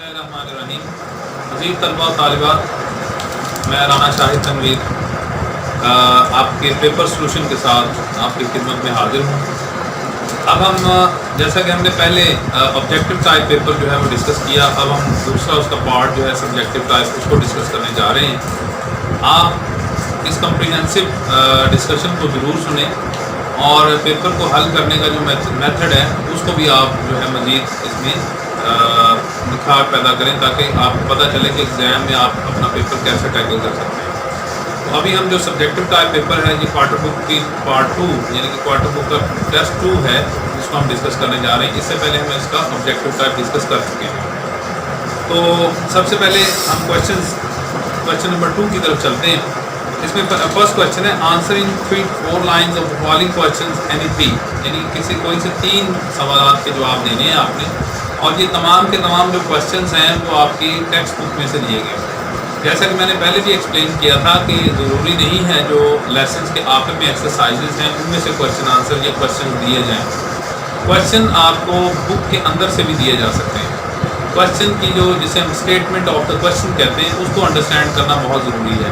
बिस्मिल्लाहिर्रहमानिर्रहीम। मज़ीद तलबा तालिबात, मैं राना शाहिद तनवीर आपके पेपर सोल्यूशन के साथ आपकी खिदमत में हाजिर हूँ। अब हम जैसा कि हमने पहले ऑब्जेक्टिव टाइप पेपर जो है वो डिस्कस किया, अब हम दूसरा उसका पार्ट जो है सब्जेक्टिव टाइप उसको डिस्कस करने जा रहे हैं। आप इस कम्प्रीहेंसिव डिस्कशन को ज़रूर सुने और पेपर को हल करने का जो मेथड है उसको भी आप जो है मज़ीद इसमें निखार पैदा करें, ताकि आपको पता चले कि एग्ज़ाम में आप अपना पेपर कैसे टैकल कर सकते हैं। तो अभी हम जो सब्जेक्टिव टाइप पेपर है, ये क्वार्टर बुक की पार्ट 2 यानी कि क्वार्टर बुक का टेस्ट 2 है, जिसको हम डिस्कस करने जा रहे हैं। इससे पहले हम इसका ऑब्जेक्टिव टाइप डिस्कस कर चुके हैं। तो सबसे पहले हम क्वेश्चन नंबर 2 की तरफ चलते हैं। इसमें फर्स्ट क्वेश्चन है answering 3-4 lines of following questions any 3, यानी किसी कोई से 3 सवाल के जवाब देने हैं आपने, और ये तमाम के तमाम जो क्वेश्चंस हैं वो आपकी टेक्स्ट बुक में से लिए गए। जैसा कि मैंने पहले भी एक्सप्लेन किया था कि ज़रूरी नहीं है जो लेसन्स के आखिर में एक्सरसाइजेज हैं उनमें से क्वेश्चन आंसर या क्वेश्चन दिए जाएँ। क्वेश्चन आपको बुक के अंदर से भी दिए जा सकते हैं। क्वेश्चन की जो जिसे हम स्टेटमेंट ऑफ द क्वेश्चन कहते हैं उसको अंडरस्टैंड करना बहुत ज़रूरी है।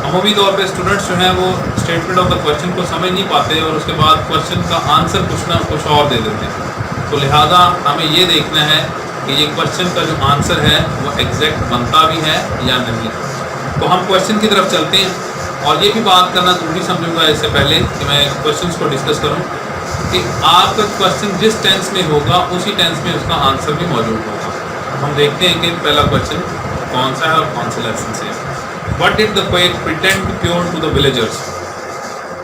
अमूमी तौर पे स्टूडेंट्स जो हैं वो स्टेटमेंट ऑफ द क्वेश्चन को समझ नहीं पाते और उसके बाद क्वेश्चन का आंसर कुछ और दे देते हैं। तो लिहाजा हमें ये देखना है कि ये क्वेश्चन का जो आंसर है वो एग्जैक्ट बनता भी है या नहीं। तो हम क्वेश्चन की तरफ चलते हैं, और ये भी बात करना ज़रूरी समझूंगा इससे पहले कि मैं क्वेश्चन को डिस्कस करूँ कि आपका क्वेश्चन जिस टेंस में होगा उसी टेंस में उसका आंसर भी मौजूद होगा। हम देखते हैं कि पहला क्वेश्चन कौन सा है और कौन से लेसन से है। What did the quake pretend to cure to the villagers?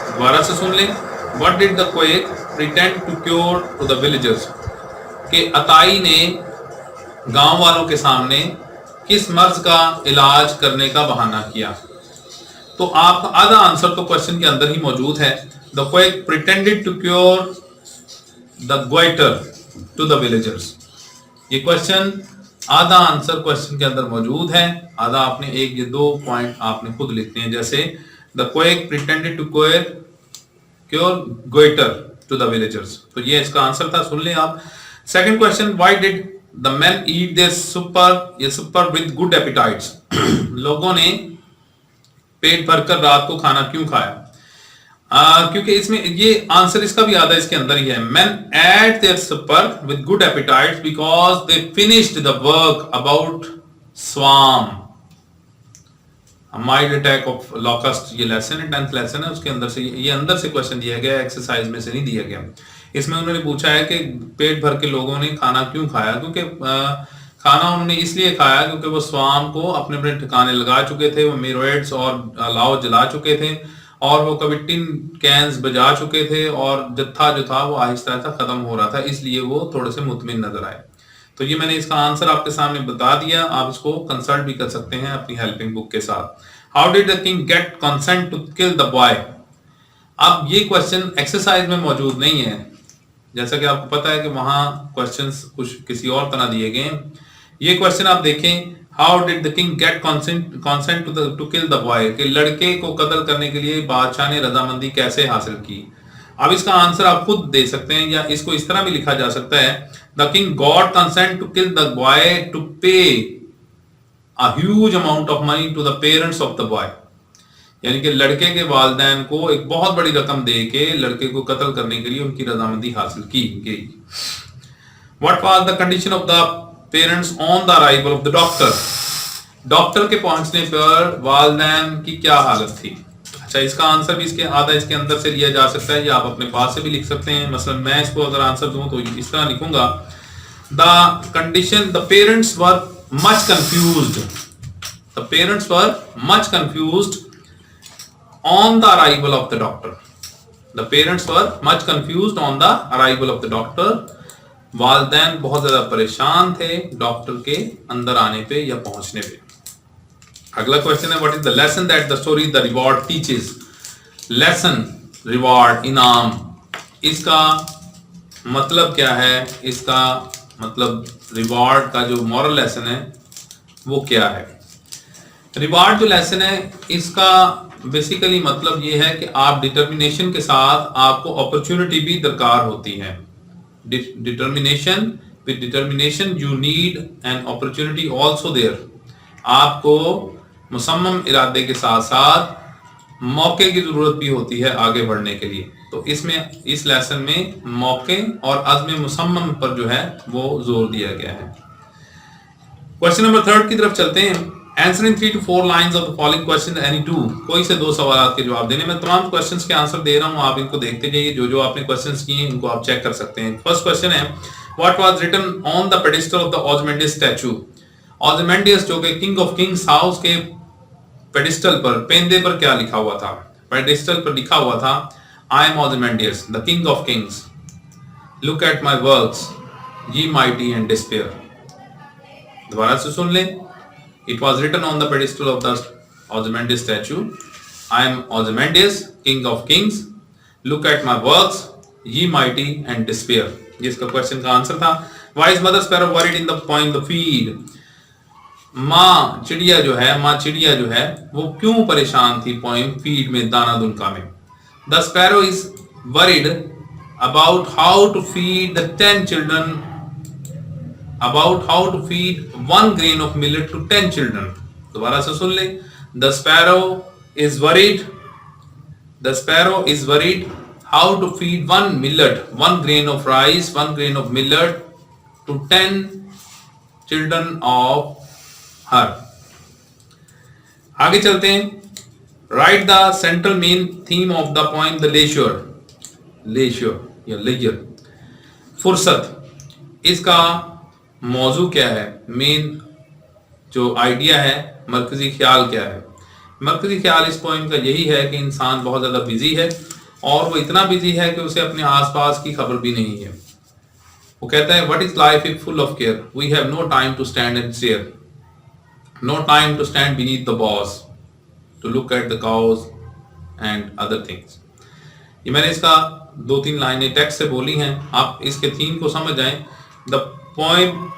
दोबारा से सुन लें। What did the quake pretend to cure to the villagers? कि अताई ने गांव वालों के सामने किस मर्ज का इलाज करने का बहाना किया। तो आपका आधा आंसर तो क्वेश्चन के अंदर ही मौजूद है। The quake pretended to cure the goiter to the villagers। ये क्वेश्चन आधा आंसर क्वेश्चन के अंदर मौजूद है, आधा आपने एक या 2 पॉइंट आपने खुद लिखते हैं, जैसे the quack pretended to cure goiter to the villagers. तो ये इसका आंसर था, सुन लें आप। Second question, why did the man eat their supper with good appetites? लोगों ने पेट भरकर रात को खाना क्यों खाया? क्योंकि इसमें ये आंसर इसका भी आधा इसके अंदर ही है। Men ate their supper with good appetites because they finished the work about swarm, mild attack of locust। ये लेसन है, 10th लेसन है, उसके अंदर से ये अंदर से क्वेश्चन दिया गया, एक्सरसाइज में से नहीं दिया गया। इसमें उन्होंने पूछा है कि पेट भर के लोगों ने खाना क्यों खाया? क्योंकि खाना उन्होंने इसलिए खाया क्योंकि वो स्वाम को अपने अपने ठिकाने लगा चुके थे, वो मिरोइड्स और अलाव जला चुके थे, और वो कभी टिन कैंस बजा चुके थे, और जत्था जो था वो आहिस्ता आहिस्ता खत्म हो रहा था, इसलिए वो थोड़े से मुतमिन नजर आए। तो ये मैंने इसका आंसर आपके सामने बता दिया, आप इसको कंसल्ट भी कर सकते हैं अपनी हेल्पिंग बुक के साथ। How did the king get consent to kill the boy? अब ये क्वेश्चन एक्सरसाइज में मौजूद नहीं है, जैसा कि आपको पता है कि वहां क्वेश्चंस कुछ किसी और तरह दिए गए। ये क्वेश्चन आप देखें, how did the king get consent to kill the boy, कि लड़के को कत्ल करने के लिए बादशाह ने रजामंदी कैसे हासिल की। अब इसका आंसर आप खुद दे सकते हैं, या इसको इस तरह भी लिखा जा सकता है, the king got consent to kill the boy to pay a huge amount of money to the parents of the boy, यानी कि लड़के के वालिदैन को एक बहुत बड़ी रकम दे के लड़के को कत्ल करने के लिए उनकी रजामंदी हासिल की गई। What was the condition of the parents on the arrival of the doctor? Doctor के पहुंचने पर वालिदैन की क्या हालत थी? अच्छा, इसका आंसर भी इसके आधा इसके अंदर से लिया जा सकता है, या आप अपने पास से भी लिख सकते हैं। मसलन मैं इसको अगर आंसर दूं तो इस तरह लिखूंगा, the condition, the parents were much confused, the parents were much confused on the arrival of the doctor। The parents were much confused on the arrival of the doctor। वालिदैन बहुत ज्यादा परेशान थे डॉक्टर के अंदर आने पे या पहुंचने पे। अगला क्वेश्चन है, what is the lesson that the story the reward teaches? Lesson, reward, इनाम, इसका मतलब क्या है? इसका मतलब रिवॉर्ड का जो मॉरल लेसन है वो क्या है? रिवॉर्ड जो लेसन है इसका बेसिकली मतलब ये है कि आप डिटर्मिनेशन के साथ आपको अपॉर्चुनिटी भी दरकार होती है। Determination with determination you need an opportunity also there. आपको मुसम्मम इरादे के साथ साथ मौके की जरूरत भी होती है आगे बढ़ने के लिए। तो इसमें इस लेसन में मौके और अज़्म मुसम्मम पर जो है वो जोर दिया गया है। क्वेश्चन नंबर 3 की तरफ चलते हैं। Answer in 3 to 4 lines of the following question any two. कोई से 2 सवाल के जवाब देने। मैं तमाम क्वेश्चंस के आंसर दे रहा हूं, आप इनको देखते जाइए। जो जो आपने क्वेश्चंस किए हैं इनको आप चेक कर सकते हैं। फर्स्ट क्वेश्चन है what was written on the pedestal of the Ozymandias statue. Ozymandias जो कि किंग ऑफ किंग्स हाउस के पेडिस्टल पर, पेंदे पर क्या लिखा हुआ था? पेडिस्टल पर लिखा हुआ था I am Ozymandias the king of kings, look at my works, ye mighty and despair। दोबारा से सुन लें। It was written on the pedestal of the Ozymandias statue, I am Ozymandias, king of kings, look at my works, ye mighty and despair। ये इसका question का answer था। Why is mother sparrow worried in the point the feed? माँ चिड़िया जो है वो क्यों परेशान थी पोइम फीड में, दाना दुनका में। The sparrow is worried about how to feed the 10 children, about how to feed 1 grain of millet to 10 children। दोबारा से सुन ले। The sparrow is worried how to feed 1 millet, 1 grain of rice, 1 grain of millet to 10 children of her। आगे चलते हैं। Write the central main theme of the poem the leisure या leisure, फुर्सत। इसका मौजू क्या है? मेन जो आइडिया है, मरकजी ख्याल क्या है? मरकजी ख्याल इस पोइम का यही है कि इंसान बहुत ज़्यादा बिजी है और वो इतना बिजी है कि उसे अपने आसपास की खबर भी नहीं है। वो कहता है what is life if full of care, we have no time to stand and stare, no time to stand beneath the boughs to look at the cows and other things. ये मैंने इसका 2-3 लाइनें टेक्स्ट से बोली हैं, आप इसके theme को समझ जाएं।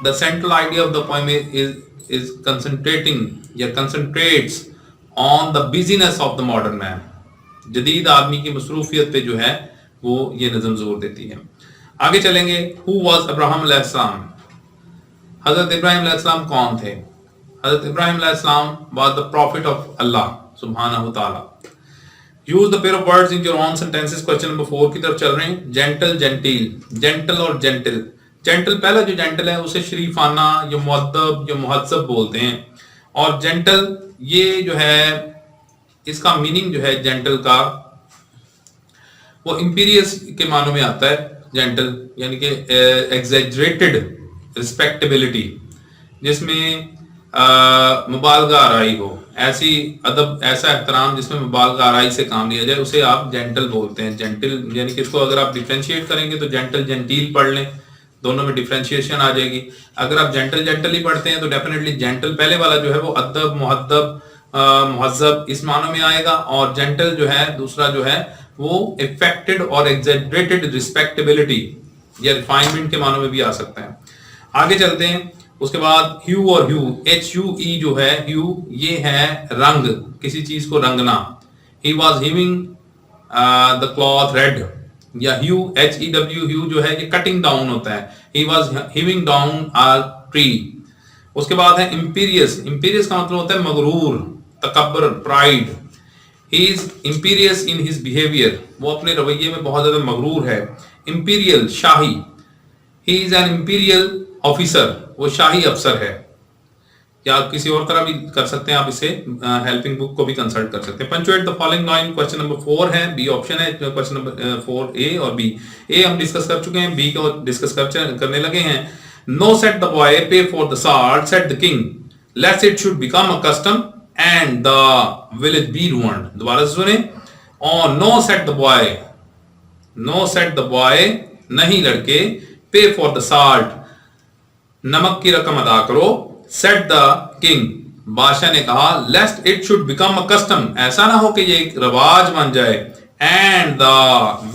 The central idea of the poem is concentrates on the busyness of the modern man। जदीद आदमी की मसरूफियत पे जो है वो ये नज़म जोर देती है। आगे चलेंगे। Who was Abraham अलैहिस्सलाम? हज़रत इब्राहिम अलैहिस्सलाम कौन थे? हज़रत इब्राहिम अलैहिस्सलाम was the prophet of Allah सुब्हानहू तआला। Use the pair of words in your own sentences। Question number 4 की तरफ चल रहे हैं। जेंटल, जेंटिल, जेंटल और जेंटल। जेंटल, पहला जो जेंटल है उसे शरीफाना या मुअद्दब या मुहज्जब बोलते हैं, और जेंटल ये जो है इसका मीनिंग जो है जेंटल का वो इंपीरियस के मानों में आता है। जेंटल यानी कि एग्जैजरेटेड रिस्पेक्टेबिलिटी, जिसमें मुबालगा आराई हो, ऐसी अदब, ऐसा एहतराम जिसमें मुबालगा आराई से काम लिया जाए, उसे आप जेंटल बोलते हैं। जेंटल यानी कि इसको अगर आप डिफ्रेंशिएट करेंगे तो जेंटल जेंटील पढ़ लें, दोनों में डिफ्रेंशिएशन आ जाएगी। अगर आप जेंटल ही पढ़ते हैं तो डेफिनेटली जेंटल पहले वाला जो है वो अदब, मुहद्दब, मुहज्जब इस मानों में आएगा, और जेंटल जो है दूसरा जो है वो इफेक्टेड और एग्जैजरेटेड रिस्पेक्टेबिलिटी या रिफाइनमेंट के मानों में भी आ सकता है। आगे चलते हैं। उसके बाद ह्यू और ह्यू, HUE जो है ह्यू, ये है रंग, किसी चीज को रंगना। He was hueing the cloth red, या ह्यू HEW ह्यू जो है ये कटिंग डाउन होता है। He was hewing down a tree. उसके बाद है इंपीरियस। इंपीरियस का मतलब होता है मगरूर, तकब्बर, pride. He is imperious in his behaviour, वो अपने रवैये में बहुत ज्यादा मगरूर है। इंपीरियल, शाही। He is an imperial officer, वो शाही अफसर है। या किसी और तरह भी कर सकते हैं आप इसे, हेल्पिंग बुक को भी कंसल्ट कर सकते हैं। Punctuate the following line. Question number 4 है, बी ऑप्शन है। क्वेश्चन नंबर 4 ए और बी। ए हम डिस्कस कर चुके हैं, बी को डिस्कस करने लगे हैं। No said the boy pay for the salt, said the king लेट्स it should become a custom and the village be ruined. दोबारा से सुने। और no said the boy, no said the boy नहीं लड़के, पे फॉर द साल्ट नमक की रकम अदा करो, सेट द किंग बादशाह ने कहा, lest it should become a custom ऐसा ना हो कि ये एक रवाज बन जाए, and the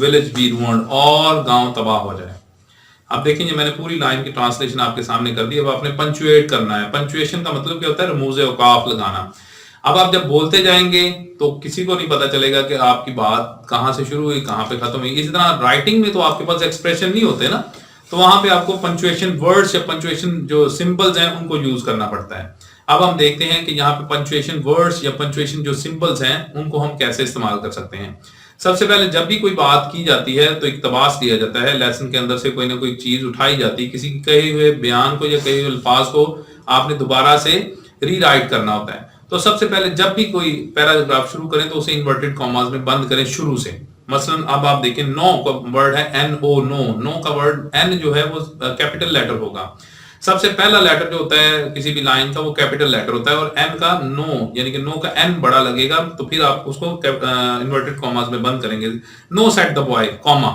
village be ruined और गांव तबाह हो जाए। अब देखेंगे मैंने पूरी लाइन की ट्रांसलेशन आपके सामने कर दी। अब आपने पंचुएट करना है। पंचुएशन का मतलब क्या होता है? रमूज औकाफ लगाना। अब आप जब बोलते जाएंगे तो किसी को नहीं पता चलेगा कि आपकी बात कहां से शुरू हुई कहां पे खत्म हुई। इसी तरह राइटिंग में तो आपके पास एक्सप्रेशन नहीं होते ना, तो वहां पे आपको पंचुएशन वर्ड्स या पंचुएशन जो सिंबल्स हैं उनको यूज करना पड़ता है। अब हम देखते हैं कि यहाँ पे पंचुएशन वर्ड्स या पंचुएशन जो सिंबल्स हैं उनको हम कैसे इस्तेमाल कर सकते हैं। सबसे पहले जब भी कोई बात की जाती है तो इक्तबास लिया जाता है, लेसन के अंदर से कोई ना कोई चीज उठाई जाती है, किसी कहे हुए बयान को या कहे हुए अल्फाज को आपने दोबारा से रीराइट करना होता है। तो सबसे पहले जब भी कोई पैराग्राफ शुरू करें तो उसे इन्वर्टेड कॉमास में बंद करें शुरू से। मसलन अब आप देखें नो का वर्ड है एन ओ, नो का वर्ड एन जो है वो कैपिटल लेटर होगा। सबसे पहला लेटर जो होता है किसी भी लाइन का वो कैपिटल लेटर होता है और एन का नो यानी कि नो का एन बड़ा लगेगा, तो फिर आप उसको इन्वर्टेड कॉमास में बंद करेंगे। No said the boy comma,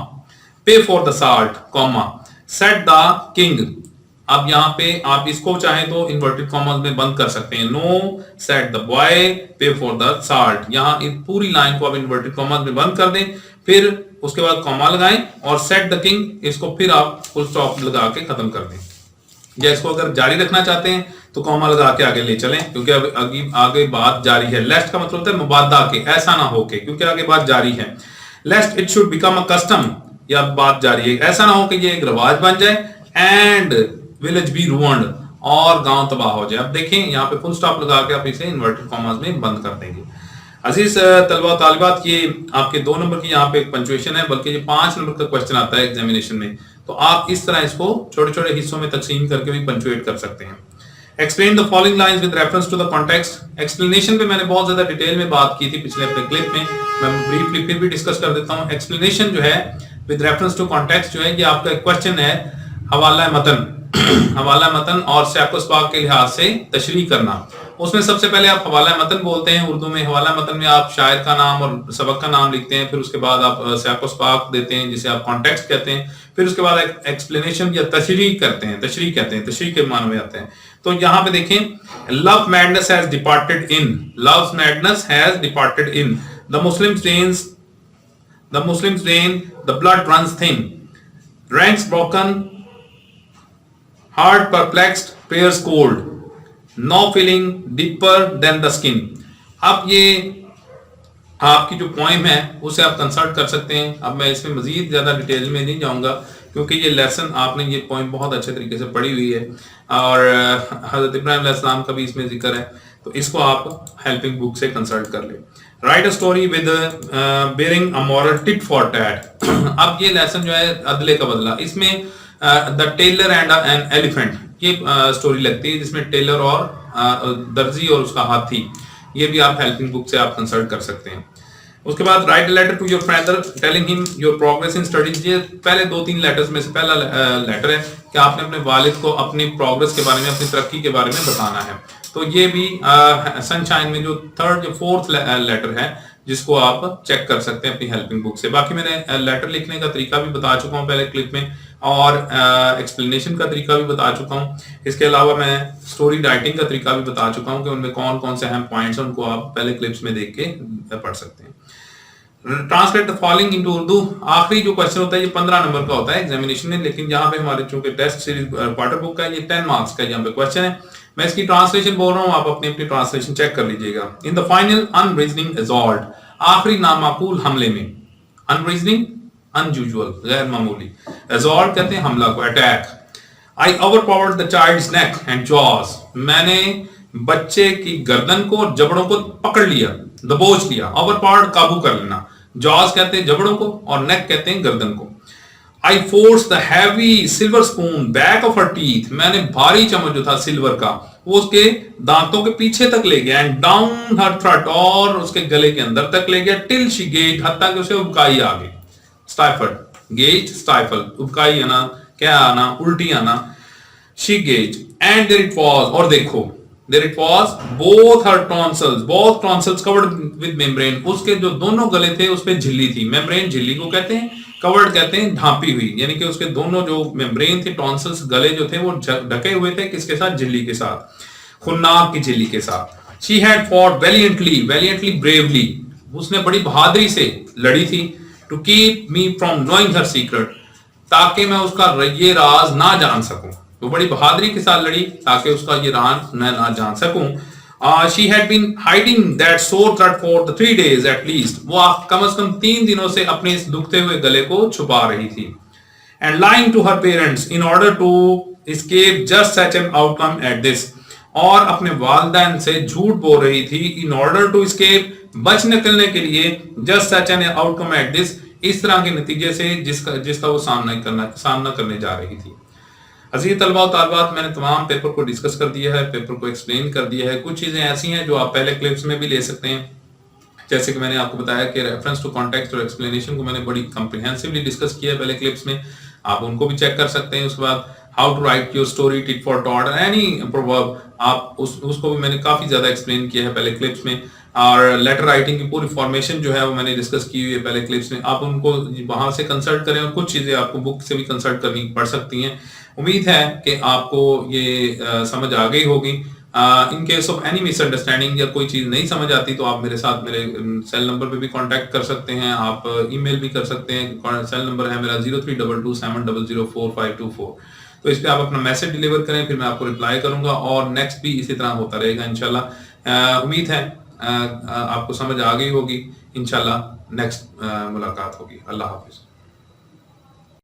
pay for the salt comma, said the king. अब यहाँ पे आप इसको चाहें तो इन्वर्टेड कॉमास में बंद कर सकते हैं। No said the boy pay for the salt, यहाँ इस पूरी लाइन को आप इन्वर्टेड कॉमास में बंद कर दें, फिर उसके बाद कॉमा लगाएं और सेट द किंग इसको फिर आप फुल स्टॉप लगा के खत्म कर दें। या इसको अगर जारी रखना चाहते हैं तो कॉमा लगा के आगे ले चलें, क्योंकि अब आगे बात जारी है। लेस्ट का मतलब होता है मुबादा के, ऐसा ना हो के, क्योंकि आगे बात जारी है। Lest it should become a custom, या बात जारी है, ऐसा ना हो कि ये एक रिवाज बन जाए। एंड विलेज बी रूइंड, और गांव तबाह हो जाए। अब देखें यहाँ पे फुल स्टॉप लगा के आप इसे इन्वर्टेड कॉमास में बंद कर देंगे। अजीज तलबा तालिबात, ये आपके 2 नंबर की यहाँ पे पंचुएशन है, बल्कि ये 5 नंबर का क्वेश्चन आता है एग्जामिनेशन में। तो आप इस तरह इसको छोटे छोटे हिस्सों में तकसीम करके भी पंचुएट कर सकते हैं। Explain the following lines with reference to the context. Explanation पे मैंने बहुत ज्यादा डिटेल में बात की थी पिछले अपने क्लिप में, मैं ब्रीफली फिर भी डिस्कस कर देता हूँ। एक्सप्लेनेशन जो है विद रेफरेंस टू कॉन्टेक्स्ट जो है ये आपका क्वेश्चन है हवाला मतन हवाला मतन और सियाक़-ओ-सबाक़ के लिहाज से तशरीह करना। उसमें सबसे पहले आप हवाला मतन बोलते हैं उर्दू में। हवाला मतन में आप शायर का नाम और सबक का नाम लिखते हैं, फिर उसके बाद आप सियाक़-ओ-सबाक़ देते हैं जिसे आप कॉन्टेक्स्ट कहते हैं, फिर उसके बाद एक्सप्लेनेशन या तशरीह करते हैं, तशरीह कहते हैं, तशरीह के माने में आते हैं। तो यहाँ पे देखें, love madness has departed in, love madness has departed in, the Muslims when the blood runs thin, ranks broken, heart perplexed, prayers cold, no feeling deeper than the skin। अब ये आपकी जो पोएम है उसे आप कंसल्ट कर सकते हैं। अब मैं इसमें मजीद ज्यादा डिटेल में नहीं जाऊंगा क्योंकि ये लेसन आपने ये पोएम बहुत अच्छे तरीके से पढ़ी हुई है और हजरत इब्राहिम अलैहिस्सलाम का भी इसमें जिक्र है, तो इसको आप हेल्पिंग बुक से कंसल्ट कर ले। Write a story with bearing a moral tit for tat. अब ये लेसन जो है अदले का बदला, इसमें the tailor and an elephant ये स्टोरी लगती है जिसमें टेलर और दर्जी और उसका हाथी, ये भी आप हेल्पिंग बुक से आप कंसल्ट कर सकते हैं। उसके बाद write letter to your father telling him your progress in studies. ये पहले 2-3 लेटर्स में से पहला लेटर है कि आपने अपने वालिद को अपनी प्रोग्रेस के बारे में, अपनी तरक्की के बारे में बताना है। तो ये भी सनशाइन में जो 3rd या 4th लेटर है जिसको आप चेक कर सकते हैं अपनी हेल्पिंग बुक से। बाकी मैंने लेटर लिखने का तरीका भी बता चुका हूँ पहले क्लिप में और एक्सप्लेनेशन का तरीका भी बता चुका हूँ। इसके अलावा मैं स्टोरी राइटिंग का तरीका भी बता चुका हूँ कि उनमें कौन कौन से अहम पॉइंट्स हैं, उनको आप पहले क्लिप्स में देख के पढ़ सकते हैं। Translate the following into Urdu. आखिरी जो क्वेश्चन होता है ये 15 नंबर का होता है एग्जामिनेशन में, लेकिन यहाँ पे हमारे चूंकि टेस्ट सीरीज क्वार्टर बुक का ये 10 मार्क्स का यहाँ पे क्वेश्चन है। मैं इसकी ट्रांसलेशन बोल रहा हूँ, आप अपनी अपनी ट्रांसलेशन चेक कर लीजिएगा। इन द फाइनल अनरीजनिंग असॉल्ट, आखिरी नामाकूल हमले में, अनरीजनिंग अनयूजुअल गैर मामूली, असॉल्ट कहते हैं हमला को, attack. I overpowered the child's neck and jaws, मैंने बच्चे की गर्दन को और जबड़ों को पकड़ लिया, दबोच लिया। ओवरपावर्ड काबू कर लेना, जॉज कहते हैं जबड़ों को और नेक कहते हैं गर्दन को। I force the heavy silver spoon back of her teeth, मैंने भारी चम्मच जो था सिल्वर का वो उसके दांतों के पीछे तक ले गया, एंड डाउन हर थ्रोट, और उसके गले के अंदर तक ले गया, टिल शी गेट, हत्ता कि उसे उबकाई आ गई। स्टाइफल, गेज स्टाइफल, उबकाई आना, क्या आना, उल्टी आना, she gags. And there it was, और देखो, there it was both her tonsils, both tonsils covered with membrane, उसके जो दोनों गले थे उस पे झिल्ली थी। मेम्ब्रेन झिल्ली को कहते हैं, कवर्ड कहते हैं ढांपी हुई, यानी कि उसके दोनों जो मेम्ब्रेन थे, टॉन्सल्स गले जो थे वो ढके हुए थे, किसके साथ, झिल्ली के साथ, खुन्नाक की झिल्ली के साथ। She had fought valiantly, valiantly bravely, उसने बड़ी बहादुरी से लड़ी थी। To keep me from knowing her secret, ताकि मैं उसका ये राज ना जान सकूं। वो बड़ी बहादुरी के साथ लड़ी ताकि उसका ये राज मैं ना जान सकूं। She had been hiding that sore throat for the 3 days at least, वो कम से कम 3 दिनों से अपने इस दुखते हुए गले को छुपा रही थी। and lying to her parents in order to escape just such an outcome at this, और अपने वालिदैन से झूठ बोल रही थी in order to escape, बच निकलने के लिए just such an outcome at this, इस तरह के नतीजे से जिसका वो सामना करने जा रही थी। अजीज तलबा और तालिबात, मैंने तमाम पेपर को डिस्कस कर दिया है, पेपर को एक्सप्लेन कर दिया है। कुछ चीज़ें ऐसी हैं जो आप पहले क्लिप्स में भी ले सकते हैं, जैसे कि मैंने आपको बताया कि रेफरेंस टू कॉन्टेक्स्ट और एक्सप्लेनेशन को मैंने बड़ी कम्प्रिहेंसिवली डिस्कस किया है पहले क्लिप्स में, आप उनको भी चेक कर सकते हैं। उसके बाद how to write your story, tit for tat, any proverb, आप उसको भी मैंने काफ़ी ज़्यादा एक्सप्लेन किया है पहले क्लिप्स में। और लेटर राइटिंग की पूरी फॉर्मेशन जो है वो मैंने डिस्कस की हुई है पहले क्लिप्स में, आप उनको वहाँ से कंसल्ट करें, और कुछ चीज़ें आपको बुक से भी कंसल्ट करनी पड़ सकती हैं। उम्मीद है कि आपको ये समझ आ गई होगी। In case of any misunderstanding या कोई चीज़ नहीं समझ आती तो आप मेरे साथ मेरे सेल नंबर पे भी कांटेक्ट कर सकते हैं, आप ईमेल भी कर सकते हैं। सेल नंबर है मेरा 0322700454। तो इस पे आप अपना मैसेज डिलीवर करें, फिर मैं आपको रिप्लाई करूंगा, और नेक्स्ट भी इसी तरह होता रहेगा इंशाल्लाह। उम्मीद है आपको समझ आ गई होगी। इंशाल्लाह नेक्स्ट मुलाकात होगी। अल्लाह हाफिज़।